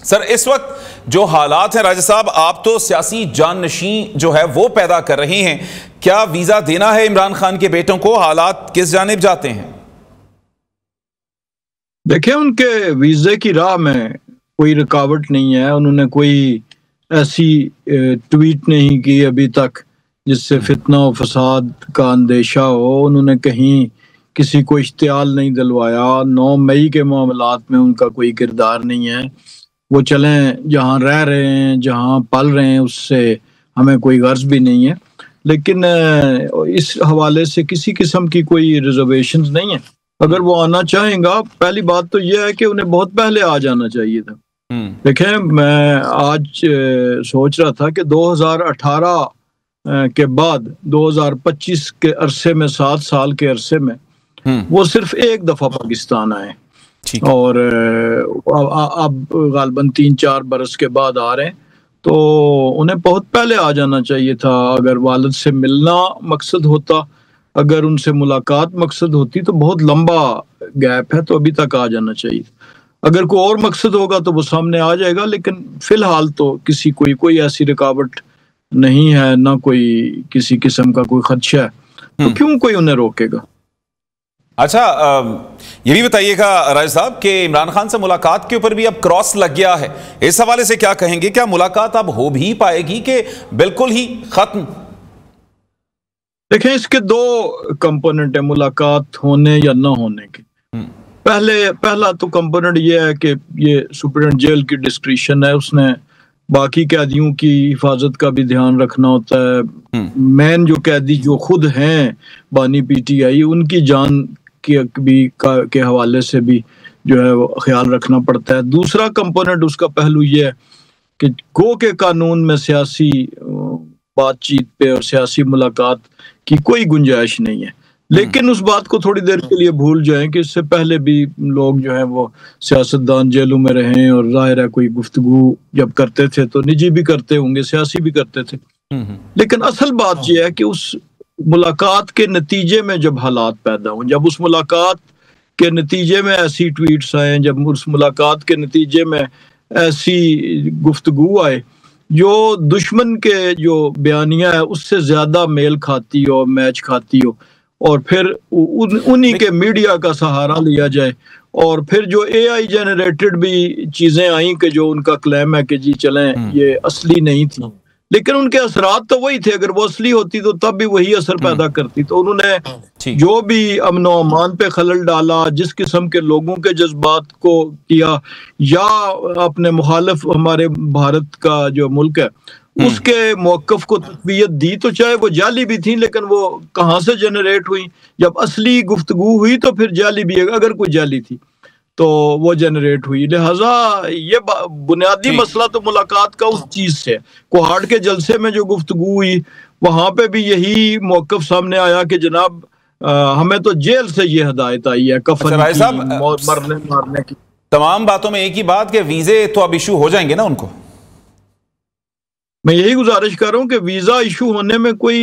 Sir, इस वक्त जो हालात हैं राजा साहब, आप तो सियासी जाननशी जो है वो पैदा कर रही हैं, क्या वीजा देना है इमरान खान के बेटों को? हालात किस जानिब जाते हैं? देखिए, उनके वीजे की राह में कोई रुकावट नहीं है। उन्होंने कोई ऐसी ट्वीट नहीं की अभी तक जिससे फितना और फसाद का अंदेशा हो। उन्होंने कहीं किसी को इश्तियाल नहीं दिलवाया। 9 मई के मामलात में उनका कोई किरदार नहीं है। वो चलें, जहाँ रह रहे हैं, जहाँ पल रहे हैं, उससे हमें कोई गर्ज भी नहीं है। लेकिन इस हवाले से किसी किस्म की कोई रिजर्वेशंस नहीं है। अगर वो आना चाहेगा, पहली बात तो यह है कि उन्हें बहुत पहले आ जाना चाहिए था। देखें, मैं आज सोच रहा था कि 2018 के बाद 2025 के अरसे में, 7 साल के अरसे में वो सिर्फ एक दफा पाकिस्तान आए और अब गालबन 3-4 बरस के बाद आ रहे हैं। तो उन्हें बहुत पहले आ जाना चाहिए था। अगर वालिद से मिलना मकसद होता, अगर उनसे मुलाकात मकसद होती, तो बहुत लंबा गैप है, तो अभी तक आ जाना चाहिए। अगर कोई और मकसद होगा तो वो सामने आ जाएगा, लेकिन फिलहाल तो किसी कोई ऐसी रुकावट नहीं है, ना कोई किसी किस्म का कोई खदशा है, तो क्यों कोई उन्हें रोकेगा। अच्छा, ये भी बताइएगा राज साहब कि इमरान खान से मुलाकात के ऊपर भी अब क्रॉस लग गया है। इस हवाले से क्या कहेंगे? क्या मुलाकात अब हो भी पाएगी कि बिल्कुल ही खत्म? देखें, इसके 2 कंपोनेंट है मुलाकात होने या ना होने के। पहला तो कंपोनेंट ये है कि ये सुप्रीडेंट जेल की डिस्क्रिशन है। उसने बाकी कैदियों की हिफाजत का भी ध्यान रखना होता है। मेन जो कैदी जो खुद हैं बानी PTI, उनकी जान के हवाले से भी जो है वो ख्याल रखना पड़ता है। दूसरा कंपोनेंट, उसका पहलू ये है कि गो के कानून में सियासी बातचीत पे और सियासी मुलाकात की कोई गुंजाइश नहीं है। लेकिन उस बात को थोड़ी देर के लिए भूल जाएं कि इससे पहले भी लोग जो है वो सियासतदान जेलों में रहे, और जाहिर है कोई गुफ्तगू जब करते थे तो निजी भी करते होंगे, सियासी भी करते थे। लेकिन असल बात यह है कि उस मुलाकात के नतीजे में जब हालात पैदा हों, जब उस मुलाकात के नतीजे में ऐसी ट्वीट्स आए, जब उस मुलाकात के नतीजे में ऐसी गुफ्तगू आए जो दुश्मन के जो बयानियां है उससे ज्यादा मेल खाती हो, मैच खाती हो, और फिर उन्हीं के मीडिया का सहारा लिया जाए, और फिर जो AI जनरेटेड भी चीजें आई कि जो उनका क्लेम है कि जी चलें ये असली नहीं थी, लेकिन उनके असरात तो वही थे। अगर वो असली होती तो तब भी वही असर पैदा करती। तो उन्होंने जो भी अमन और अमान पे खलल डाला, जिस किस्म के लोगों के जज्बात को किया, या अपने मुखालिफ हमारे भारत का जो मुल्क है उसके मौक़िफ़ को तक़वियत दी, तो चाहे वो जाली भी थी, लेकिन वो कहाँ से जनरेट हुई? जब असली गुफ्तगू हुई तो फिर जाली भी, अगर कोई जाली थी तो वो जनरेट हुई। लिहाजा ये बुनियादी मसला तो मुलाकात का उस चीज से, कोहाड़ के जलसे में जो गुफ्तगू हुई वहां पे भी यही मौक़िफ़ सामने आया कि जनाब हमें तो जेल से ये हिदायत आई है कफन की, मरने मारने की। तमाम बातों में एक ही बात कि वीजे तो अब इशू हो जाएंगे ना उनको। मैं यही गुजारिश कर रहा हूँ कि वीजा इशू होने में कोई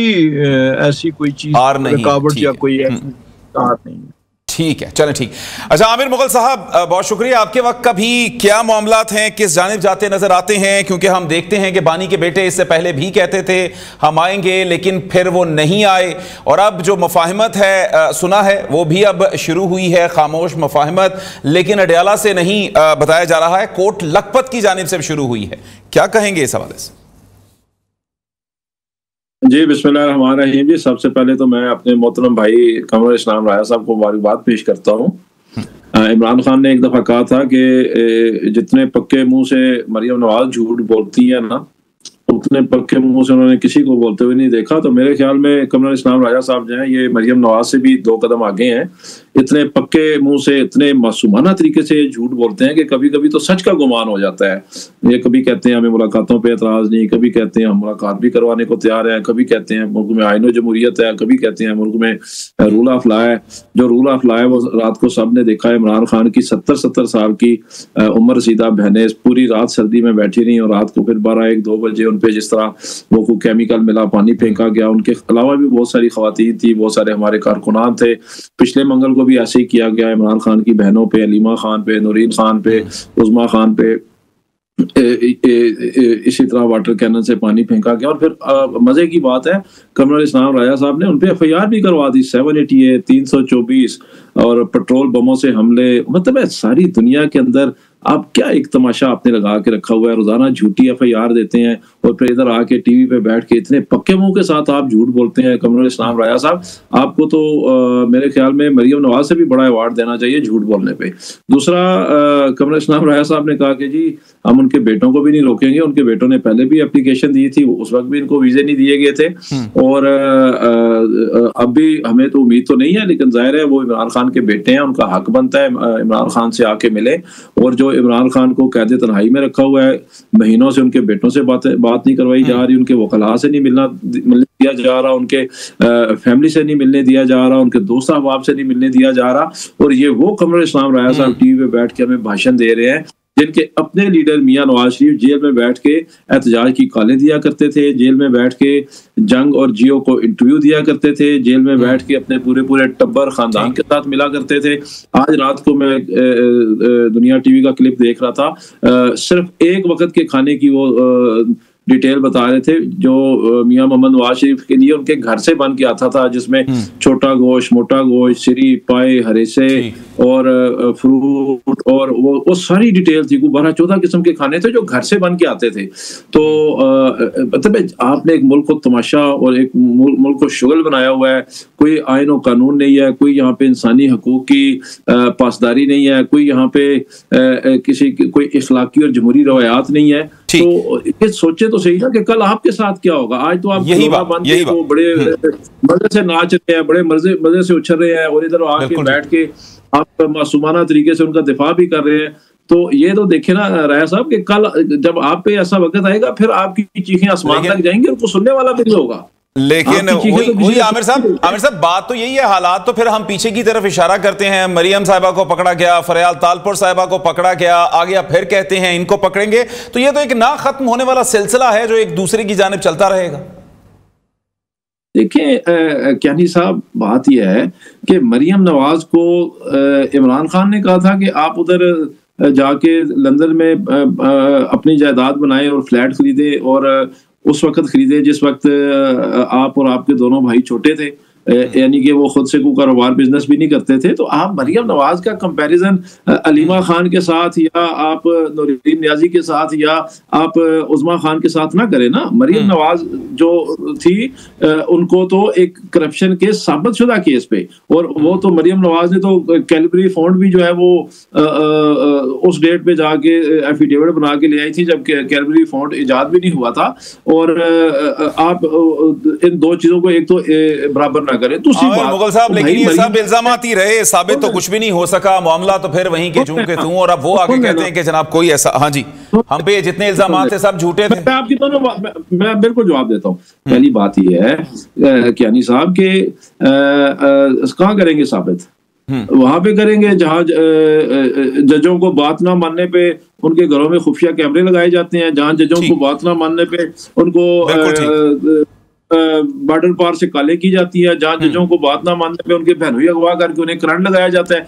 ऐसी कोई चीज रुकावट या कोई ऐसी नहीं। ठीक है, चलें, ठीक। अच्छा, आमिर मुगल साहब, बहुत शुक्रिया। आपके वक्त का भी क्या मामलात हैं, किस जानिब जाते नजर आते हैं? क्योंकि हम देखते हैं कि बानी के बेटे इससे पहले भी कहते थे हम आएंगे, लेकिन फिर वो नहीं आए, और अब जो मुफाहिमत है सुना है वो भी अब शुरू हुई है, खामोश मुफाहिमत, लेकिन अडयाला से नहीं बताया जा रहा है, कोट लखपत की जानिब से शुरू हुई है। क्या कहेंगे इस हवाले से? जी, बिस्मिल्लाहिर्रहमानिर्रहीम। जी, सबसे पहले तो मैं अपने मोहतरम भाई कमर इस्लाम राया साहब को मुबारकबाद पेश करता हूँ। इमरान खान ने एक दफ़ा कहा था कि जितने पक्के मुंह से मरियम नवाज झूठ बोलती है ना, उतने पक्के मुंह से उन्होंने किसी को बोलते हुए नहीं देखा। तो मेरे ख्याल में कमर इस्लाम राजा साहब जो हैं ये मरियम नवाज से भी 2 कदम आगे हैं। इतने पक्के मुंह से, इतने मासूमाना तरीके से झूठ बोलते हैं कि कभी कभी तो सच का गुमान हो जाता है। ये कभी कहते हैं हमें मुलाकातों पे एतराज़ नहीं, कभी कहते हैं हम मुलाकात भी करवाने को तैयार हैं, कभी कहते हैं मुल्क में आईन जमहूरियत है, कभी कहते हैं मुल्क में रूल ऑफ लॉ है। जो रूल ऑफ लॉ है वो रात को सब ने देखा है। इमरान खान की 70 साल की उम्र रसीदा बहनें पूरी रात सर्दी में बैठी रही, और रात को फिर 12-1-2 बजे उन पे जिस तरह वो को केमिकल मिला, पानी फेंका गया। उनके अलावा भी बहुत सारी खवातीन थी, बहुत सारे हमारे कारकुनान थे। पिछले मंगल को भी ऐसे ही किया गया इमरान खान की बहनों पे, अलीमा खान पे, नूरीन खान पे, उज़मा खान पे। इसी तरह वाटर कैनन से पानी फेंका गया। और फिर मजे की बात है, कमरुल इस्लाम राजा साहब ने उन पे एफआईआर भी करवा दी, 788, 324 और पेट्रोल बमों से हमले। मतलब है सारी दुनिया के अंदर आप क्या एक तमाशा आपने लगा के रखा हुआ है, रोजाना झूठी एफआईआर देते हैं और फिर इधर आके टीवी पे बैठ के इतने पक्के मुंह के साथ आप झूठ बोलते हैं। कमरुल इस्लाम राजा साहब, आपको तो मेरे ख्याल में मरियम नवाज से भी बड़ा अवार्ड देना चाहिए झूठ बोलने पे। दूसरा, कमरुल इस्लाम राजा साहब ने कहा कि जी हम उनके बेटों को भी नहीं रोकेंगे, उनके बेटों ने पहले भी एप्लीकेशन दी थी, उस वक्त भी इनको वीजे नहीं दिए गए थे और अब भी हमें तो उम्मीद तो नहीं है, लेकिन जाहिर है वो इमरान खान के बेटे हैं, उनका हक बनता है इमरान खान से आके मिले। और जो इमरान खान को कैद तन्हाई में रखा हुआ है, महीनों से उनके बेटों से बात नहीं करवाई जा रही, उनके वकला से नहीं मिलने दिया जा रहा, उनके फैमिली से नहीं मिलने दिया जा रहा, उनके दोस्त अहबाब से नहीं मिलने दिया जा रहा। और ये वो कमरुल इस्लाम राजा साहब टीवी पे बैठ के हमें भाषण दे रहे हैं, जिनके अपने लीडर मियां नवाज शरीफ जेल में बैठ के एहतजाज की कॉलें दिया करते थे, जेल में बैठ के जंग और जियो को इंटरव्यू दिया करते थे, जेल में बैठ के अपने पूरे टब्बर खानदान के साथ मिला करते थे। आज रात को मैं दुनिया टीवी का क्लिप देख रहा था, सिर्फ एक वक्त के खाने की वो डिटेल बता रहे थे जो मियां मोहम्मद नवाज शरीफ के लिए उनके घर से बन के आता था, जिसमें छोटा गोश्त, मोटा गोश्त, श्री, पाए, हरेसे और फ्रूट और वो सारी डिटेल थी। 12-14 किस्म के खाने थे जो घर से बन के आते थे। तो मतलब आपने एक मुल्क को तमाशा और एक मुल्क को शुगल बनाया हुआ है। कोई आइन और कानून नहीं है, कोई यहाँ पे इंसानी हकूक की पासदारी नहीं है, कोई यहाँ पे कोई इखलाकी और जमहूरी रवायात नहीं है। तो ये सोचे तो सही ना कि कल आपके साथ क्या होगा। आज तो आप वो बड़े मजे से नाच रहे हैं, बड़े मजे से उछल रहे हैं और इधर आके बैठ के आप मासूमाना तरीके से उनका दिफा भी कर रहे हैं। तो ये तो देखे ना राया साहब कि कल जब आप पे ऐसा वक्त आएगा फिर आपकी चीखें आसमान तक जाएंगी, उनको सुनने वाला भी नहीं होगा। लेकिन वही आमिर साहब बात तो यही है, हालात तो फिर हम पीछे की तरफ इशारा करते हैं। मरियम साहिबा को पकड़ा गया, फरियाल तालपुर साहिबा को पकड़ा गया, आगे आप फिर कहते हैं इनको पकड़ेंगे। तो ये तो एक ना खत्म होने वाला सिलसिला है जो एक दूसरे की जानिब चलता रहेगा। देखिए क्यानी साहब, बात यह है कि मरियम नवाज को इमरान खान ने कहा था कि आप उधर जाके लंदन में अपनी जायदाद बनाए और फ्लैट खरीदे, और उस वक्त खरीदे जिस वक्त आप और आपके दोनों भाई छोटे थे, यानी कि वो खुद से कोई कारोबार बिजनेस भी नहीं करते थे। तो आप मरियम नवाज का कंपैरिजन अलीमा खान के साथ या आप नूरुद्दीन नियाजी के साथ या आप उज़मा खान के साथ ना करें ना। मरियम नवाज जो थी उनको तो एक करप्शन के साबित शुदा केस पे, और वो तो मरियम नवाज ने तो कैलबरी फंड भी जो है वो उस डेट पे जाके एफिडेविट बना के ले आई थी जब कैलबरी फंड इजाद भी नहीं हुआ था। और आप इन दो चीजों को एक तो बराबर ना करें। दूसरी बात मुगल साहब, लेकिन ये सब इल्जामात ही रहे, साबित तो कुछ भी नहीं हो सका, मामला तो फिर वहीं के चूं के तूं, और अब वो आगे कहते हैं कि जनाब कोई ऐसा, हाँ जी, हम पे जितने इल्जामात थे सब झूठे थे। मैं आपकी दोनों मैं बिल्कुल जवाब देता हूँ। पहली बात ये है क्यानी साहब के कहाँ करेंगे साबित? वहां पे करेंगे जहां जजों को बात ना मानने पे उनके घरों में खुफिया कैमरे लगाए जाते हैं, जहां जजों को बात ना मानने पे उनको बॉर्डर पार से काले की जाती है, जहां जजों को बात ना मानने पे उनके बहनोई अगवा करके उन्हें करंट लगाया जाता है।